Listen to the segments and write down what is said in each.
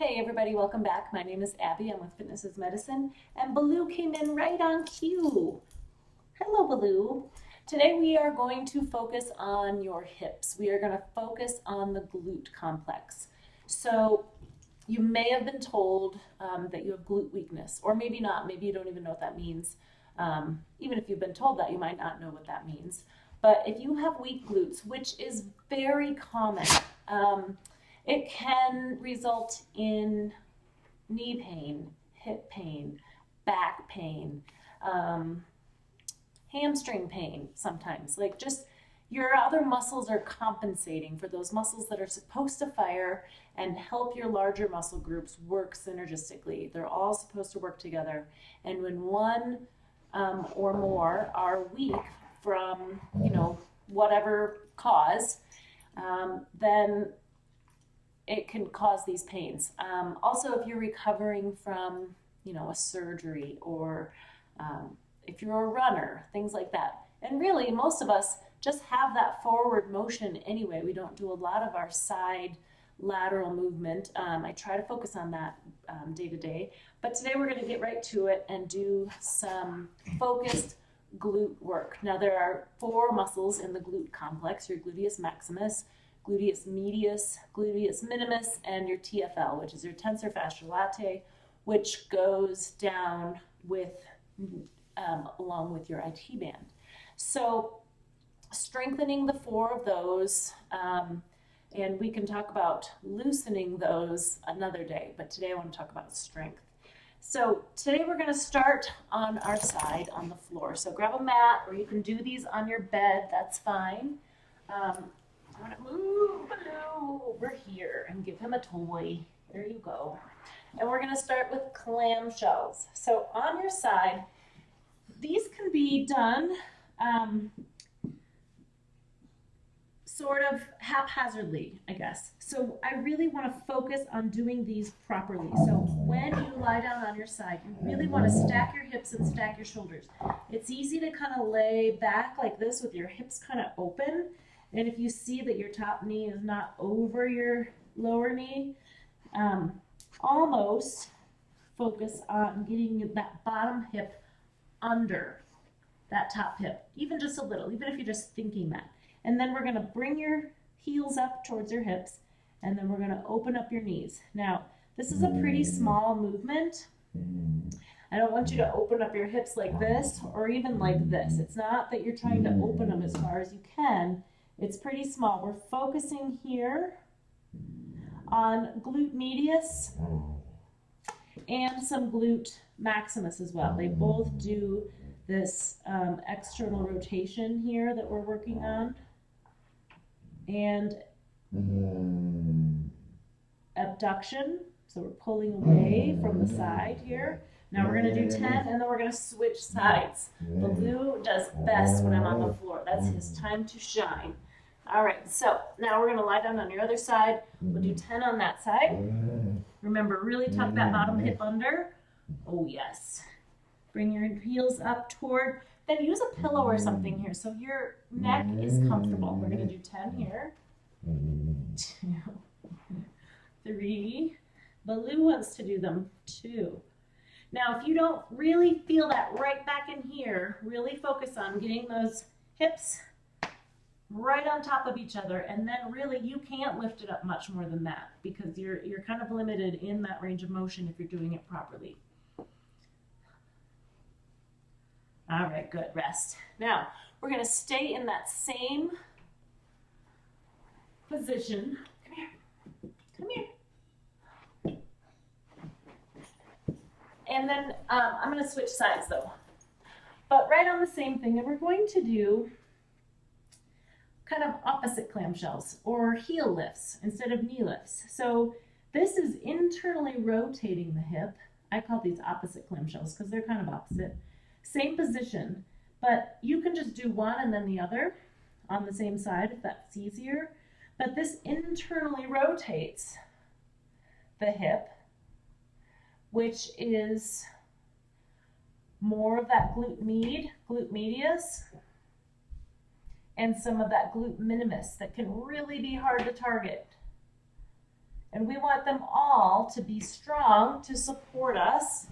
Hey everybody, welcome back. My name is Abby. I'm with Fitness is Medicine, and Baloo came in right on cue. Hello, Baloo. Today we are going to focus on your hips. We are going to focus on the glute complex. So you may have been told that you have glute weakness, or maybe not. Maybe you don't even know what that means. Even if you've been told that, you might not know what that means. But if you have weak glutes, which is very common, it can result in knee pain, hip pain, back pain, hamstring pain sometimes. Like just your other muscles are compensating for those muscles that are supposed to fire and help your larger muscle groups work synergistically. They're all supposed to work together. And when one or more are weak from, whatever cause, then it can cause these pains. Also, if you're recovering from, a surgery or if you're a runner, things like that. And really, most of us just have that forward motion anyway. We don't do a lot of our side lateral movement. I try to focus on that day to day. But today we're going to get right to it and do some focused glute work. Now, there are 4 muscles in the glute complex: your gluteus maximus, gluteus medius, gluteus minimus, and your TFL, which is your tensor fasciae latae, which goes down with along with your IT band. So strengthening the 4 of those, and we can talk about loosening those another day, but today I want to talk about strength. So today we're going to start on our side on the floor. So grab a mat, or you can do these on your bed, that's fine. I'm going to move Baloo over here and give him a toy. There you go. And we're going to start with clam shells. So on your side, these can be done sort of haphazardly, I guess. So I really want to focus on doing these properly. So when you lie down on your side, you really want to stack your hips and stack your shoulders. It's easy to kind of lay back like this with your hips kind of open. And if you see that your top knee is not over your lower knee, almost focus on getting that bottom hip under that top hip, even just a little, even if you're just thinking that. And then we're going to bring your heels up towards your hips, and then we're going to open up your knees. Now, this is a pretty small movement. I don't want you to open up your hips like this or even like this. It's not that you're trying to open them as far as you can. It's pretty small. We're focusing here on glute medius and some glute maximus as well. They both do this external rotation here that we're working on, and abduction. So we're pulling away from the side here. Now we're going to do 10, and then we're going to switch sides. Baloo does best when I'm on the floor. That's his time to shine. All right, so now we're going to lie down on your other side. We'll do 10 on that side. Remember, really tuck that bottom hip under. Oh, yes. Bring your heels up toward, then use a pillow or something here so your neck is comfortable. We're going to do 10 here. 2, 3. Baloo wants to do them 2. Now, if you don't really feel that right back in here, really focus on getting those hips right on top of each other, and then really you can't lift it up much more than that because you're kind of limited in that range of motion if you're doing it properly. All right, good, rest. Now, we're going to stay in that same position. Come here, come here. And then I'm going to switch sides though. But right on the same thing, and we're going to do kind of opposite clam shells or heel lifts instead of knee lifts. So this is internally rotating the hip. I call these opposite clam shells because they're kind of opposite. Same position, but you can just do one and then the other on the same side if that's easier. But this internally rotates the hip, which is more of that glute medius, and some of that glute minimus that can really be hard to target. And we want them all to be strong to support us.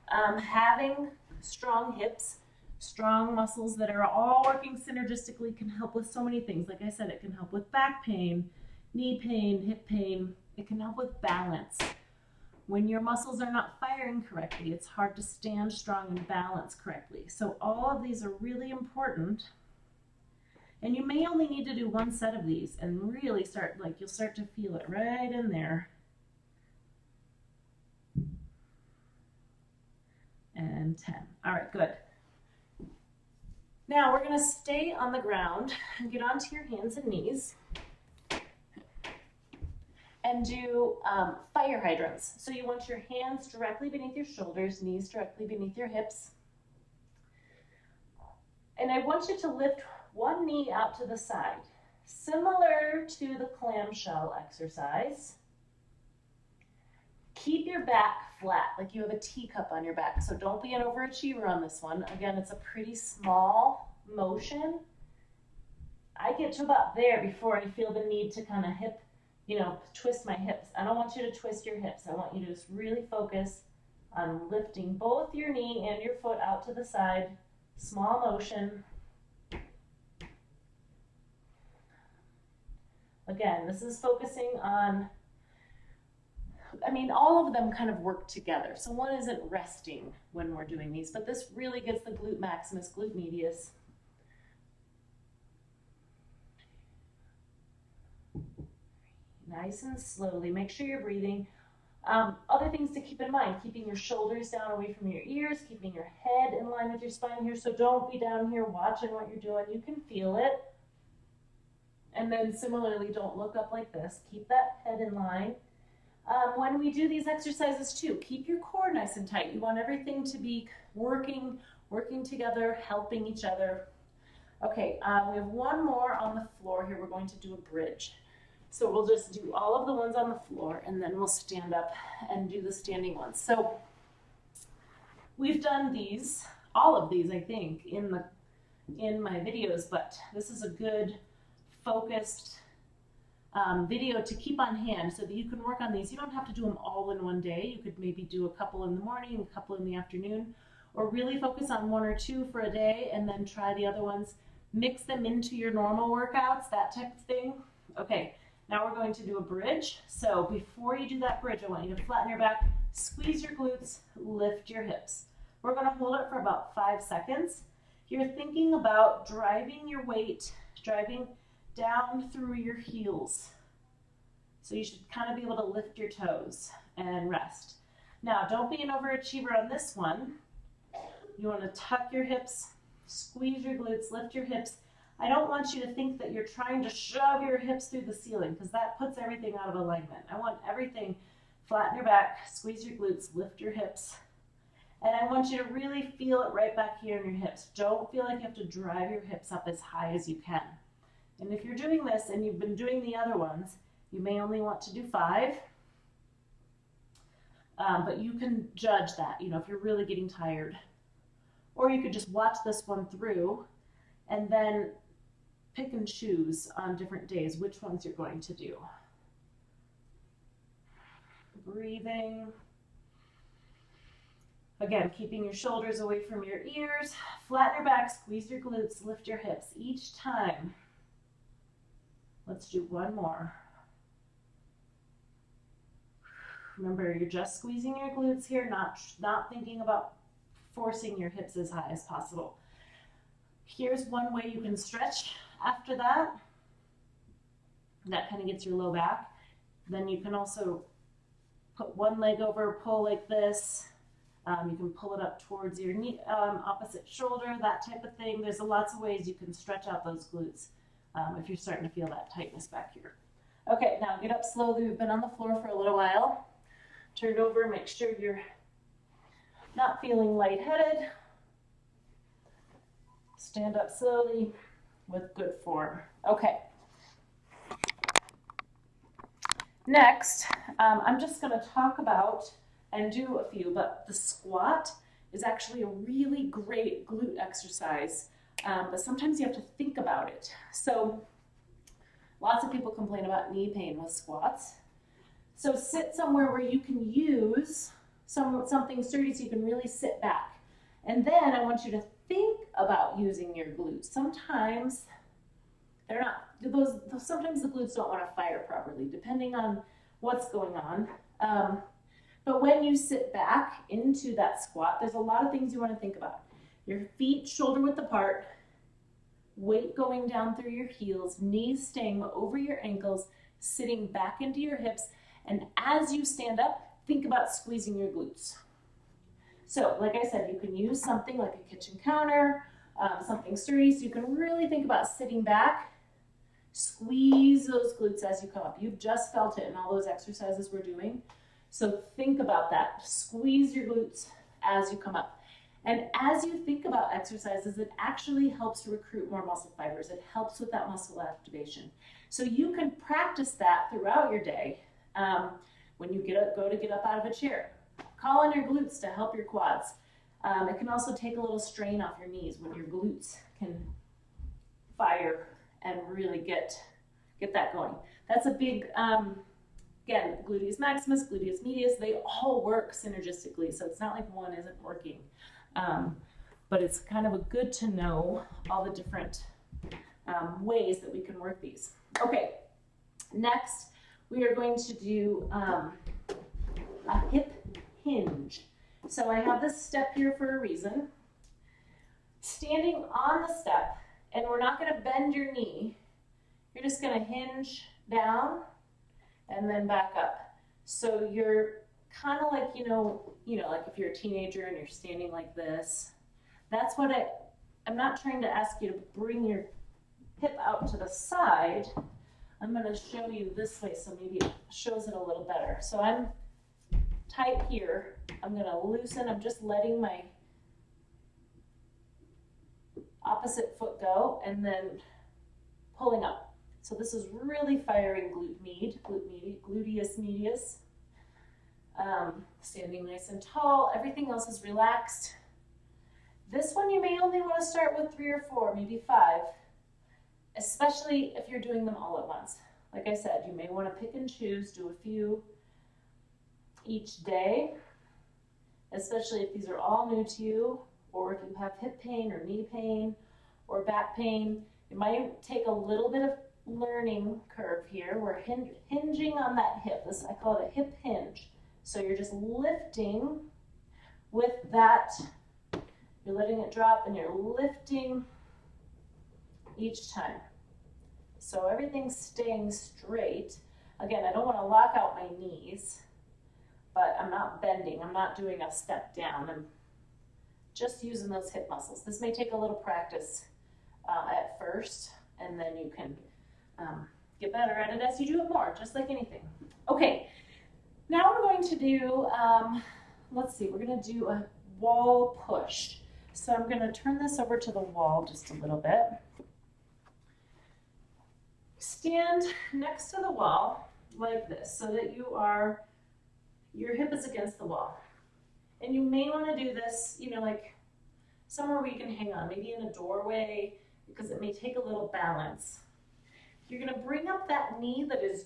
Having strong hips, strong muscles that are all working synergistically can help with so many things. Like I said, it can help with back pain, knee pain, hip pain. It can help with balance. When your muscles are not firing correctly, it's hard to stand strong and balance correctly. So all of these are really important. And you may only need to do one set of these and really start, like you'll start to feel it right in there. And 10. All right, good. Now we're going to stay on the ground and get onto your hands and knees and do fire hydrants. So you want your hands directly beneath your shoulders, knees directly beneath your hips. And I want you to lift one knee out to the side, similar to the clamshell exercise. Keep your back flat, like you have a teacup on your back. So don't be an overachiever on this one. Again, it's a pretty small motion. I get to about there before I feel the need to kind of twist my hips. I don't want you to twist your hips. I want you to just really focus on lifting both your knee and your foot out to the side. Small motion. Again, this is focusing on, all of them kind of work together. So one isn't resting when we're doing these, but this really gets the glute maximus, glute medius. Nice and slowly. Make sure you're breathing. Other things to keep in mind, keeping your shoulders down away from your ears, keeping your head in line with your spine here. So don't be down here watching what you're doing. You can feel it. And then similarly, don't look up like this. Keep that head in line. When we do these exercises too, keep your core nice and tight. You want everything to be working together, helping each other. Okay, we have one more on the floor here. We're going to do a bridge. So we'll just do all of the ones on the floor and then we'll stand up and do the standing ones. So we've done these, all of these I think, in my videos, but this is a good focused video to keep on hand so that you can work on these. You don't have to do them all in one day. You could maybe do a couple in the morning, a couple in the afternoon, or really focus on one or two for a day and then try the other ones. Mix them into your normal workouts, that type of thing. Okay, now we're going to do a bridge. So before you do that bridge, I want you to flatten your back, squeeze your glutes, lift your hips. We're going to hold it for about 5 seconds. You're thinking about driving your weight, driving down through your heels. So you should kind of be able to lift your toes and rest. Now, don't be an overachiever on this one. You want to tuck your hips, squeeze your glutes, lift your hips. I don't want you to think that you're trying to shove your hips through the ceiling because that puts everything out of alignment. I want everything, flatten your back, squeeze your glutes, lift your hips. And I want you to really feel it right back here in your hips. Don't feel like you have to drive your hips up as high as you can. And if you're doing this and you've been doing the other ones, you may only want to do 5. But you can judge that, if you're really getting tired. Or you could just watch this one through and then pick and choose on different days which ones you're going to do. Breathing. Again, keeping your shoulders away from your ears. Flatten your back, squeeze your glutes, lift your hips each time. Let's do one more. Remember, you're just squeezing your glutes here, not thinking about forcing your hips as high as possible. Here's one way you can stretch after that. That kind of gets your low back. Then you can also put one leg over, pull like this. You can pull it up towards your knee, opposite shoulder, that type of thing. There's lots of ways you can stretch out those glutes if you're starting to feel that tightness back here. Okay, now get up slowly. We've been on the floor for a little while. Turn over, make sure you're not feeling lightheaded. Stand up slowly with good form. Okay. Next, I'm just going to talk about and do a few, but the squat is actually a really great glute exercise, but sometimes you have to think about it. So lots of people complain about knee pain with squats. So sit somewhere where you can use something sturdy so you can really sit back. And then I want you to think about using your glutes. Sometimes they're not, sometimes the glutes don't want to fire properly, depending on what's going on. But when you sit back into that squat, there's a lot of things you want to think about. Your feet shoulder width apart, weight going down through your heels, knees staying over your ankles, sitting back into your hips. And as you stand up, think about squeezing your glutes. So like I said, you can use something like a kitchen counter, something sturdy, so you can really think about sitting back. Squeeze those glutes as you come up. You've just felt it in all those exercises we're doing. So think about that. Squeeze your glutes as you come up. And as you think about exercises, it actually helps recruit more muscle fibers. It helps with that muscle activation. So you can practice that throughout your day. When you go to get up out of a chair, call on your glutes to help your quads. It can also take a little strain off your knees when your glutes can fire and really get that going. That's a big, again, gluteus maximus, gluteus medius, they all work synergistically, so it's not like one isn't working. But it's kind of good to know all the different ways that we can work these. Okay, next we are going to do a hip hinge. So I have this step here for a reason. Standing on the step, and we're not going to bend your knee. You're just going to hinge down and then back up. So you're kind of like, you know, like if you're a teenager and you're standing like this. That's what I'm not trying to ask you to bring your hip out to the side. I'm going to show you this way so maybe it shows it a little better. So I'm tight here. I'm going to loosen. I'm just letting my opposite foot go and then pulling up. So this is really firing gluteus medius. Standing nice and tall. Everything else is relaxed. This one you may only want to start with 3 or 4, maybe 5, especially if you're doing them all at once. Like I said, you may want to pick and choose, do a few each day, especially if these are all new to you, or if you have hip pain or knee pain or back pain. It might take a little bit of learning curve here. We're hinging on that hip. I call it a hip hinge. So you're just lifting with that. You're letting it drop and you're lifting each time. So everything's staying straight. Again, I don't want to lock out my knees, but I'm not bending. I'm not doing a step down. I'm just using those hip muscles. This may take a little practice at first, and then you can get better at it as you do it more, just like anything. Okay, now we're going to do, let's see, we're going to do a wall push. So I'm going to turn this over to the wall just a little bit. Stand next to the wall like this so that your hip is against the wall. And you may want to do this, like somewhere where you can hang on, maybe in a doorway, because it may take a little balance. You're going to bring up that knee that is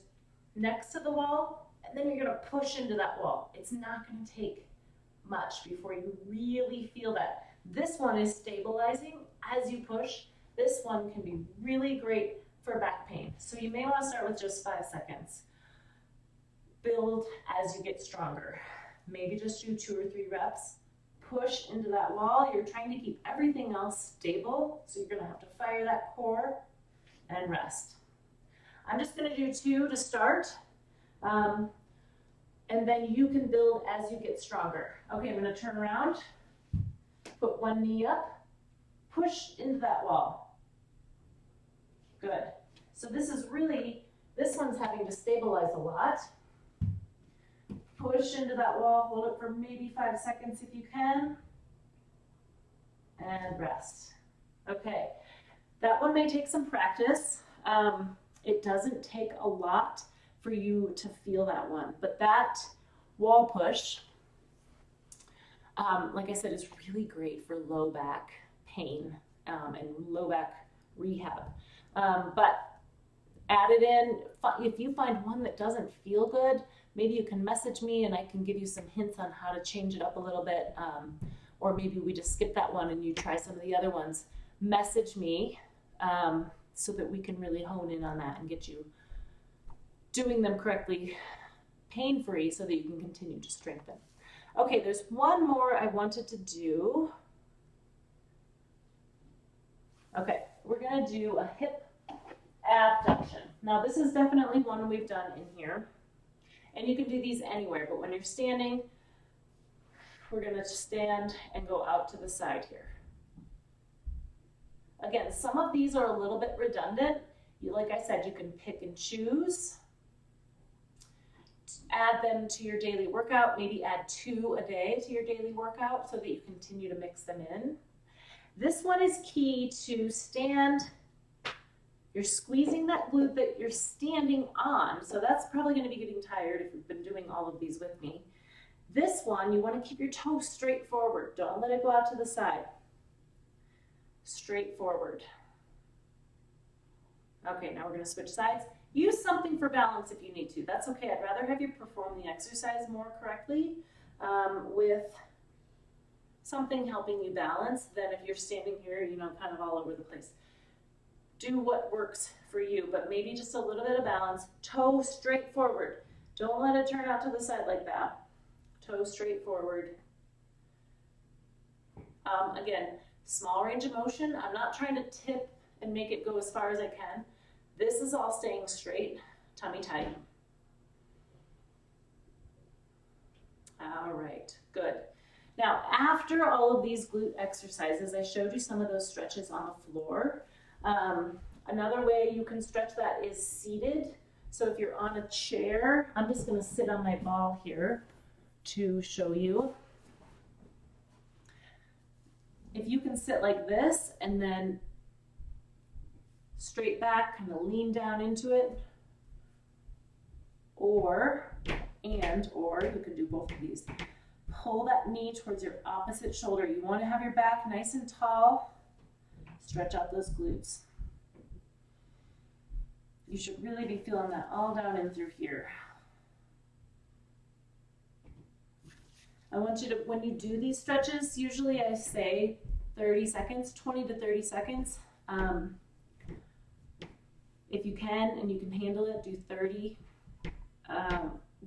next to the wall, and then you're going to push into that wall. It's not going to take much before you really feel that. This one is stabilizing as you push. This one can be really great for back pain. So you may want to start with just 5 seconds. Build as you get stronger. Maybe just do 2 or 3 reps. Push into that wall. You're trying to keep everything else stable, so you're going to have to fire that core and rest. I'm just going to do 2 to start, and then you can build as you get stronger. Okay, I'm going to turn around, put one knee up, push into that wall. Good. So this one's having to stabilize a lot. Push into that wall, hold it for maybe 5 seconds if you can, and rest. Okay, that one may take some practice. It doesn't take a lot for you to feel that one, but that wall push, like I said, is really great for low back pain and low back rehab. But add it in. If you find one that doesn't feel good, maybe you can message me and I can give you some hints on how to change it up a little bit. Or maybe we just skip that one and you try some of the other ones. Message me so that we can really hone in on that and get you doing them correctly, pain-free, so that you can continue to strengthen. Okay, there's one more I wanted to do. Okay, we're gonna do a hip abduction. Now this is definitely one we've done in here. And you can do these anywhere, but when you're standing, we're gonna stand and go out to the side here. Again, some of these are a little bit redundant. Like I said, you can pick and choose. Add them to your daily workout, maybe add 2 a day to your daily workout so that you continue to mix them in. This one is key to stand. You're squeezing that glute that you're standing on, so that's probably going to be getting tired if you've been doing all of these with me. This one, you want to keep your toes straight forward. Don't let it go out to the side. Straight forward. Okay, now we're going to switch sides. Use something for balance if you need to. That's okay. I'd rather have you perform the exercise more correctly with something helping you balance than if you're standing here, you know, kind of all over the place. Do what works for you, but maybe just a little bit of balance. Toe straight forward. Don't let it turn out to the side like that. Toe straight forward. Again, small range of motion. I'm not trying to tip and make it go as far as I can. This is all staying straight, tummy tight. All right, good. Now, after all of these glute exercises, I showed you some of those stretches on the floor. Another way you can stretch that is seated. So if you're on a chair, I'm just going to sit on my ball here to show you. If you can sit like this and then straight back, kind of lean down into it, or you can do both of these. Pull that knee towards your opposite shoulder. You want to have your back nice and tall. Stretch out those glutes. You should really be feeling that all down in through here. I want you to, when you do these stretches, usually I say 30 seconds, 20 to 30 seconds. If you can and you can handle it, do 30.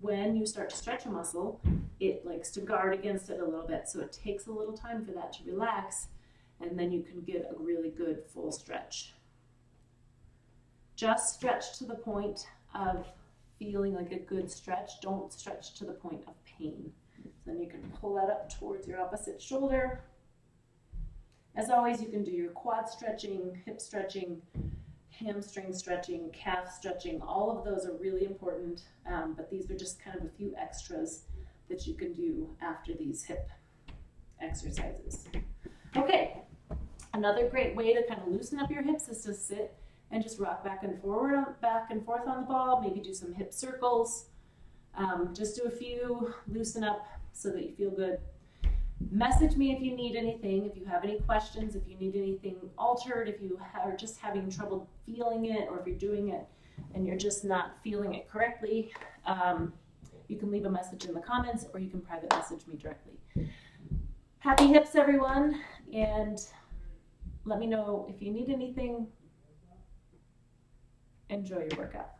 When you start to stretch a muscle, it likes to guard against it a little bit. So it takes a little time for that to relax, and then you can get a really good full stretch. Just stretch to the point of feeling like a good stretch. Don't stretch to the point of pain. So then you can pull that up towards your opposite shoulder. As always, you can do your quad stretching, hip stretching, hamstring stretching, calf stretching. All of those are really important, but these are just kind of a few extras that you can do after these hip exercises. Okay, another great way to kind of loosen up your hips is to sit and just rock back and forth on the ball. Maybe do some hip circles. Just do a few, loosen up so that you feel good. Message me if you need anything, if you have any questions, if you need anything altered, if you are just having trouble feeling it, or if you're doing it and you're just not feeling it correctly. You can leave a message in the comments, or you can private message me directly. Happy hips, everyone, and let me know if you need anything. Enjoy your workout.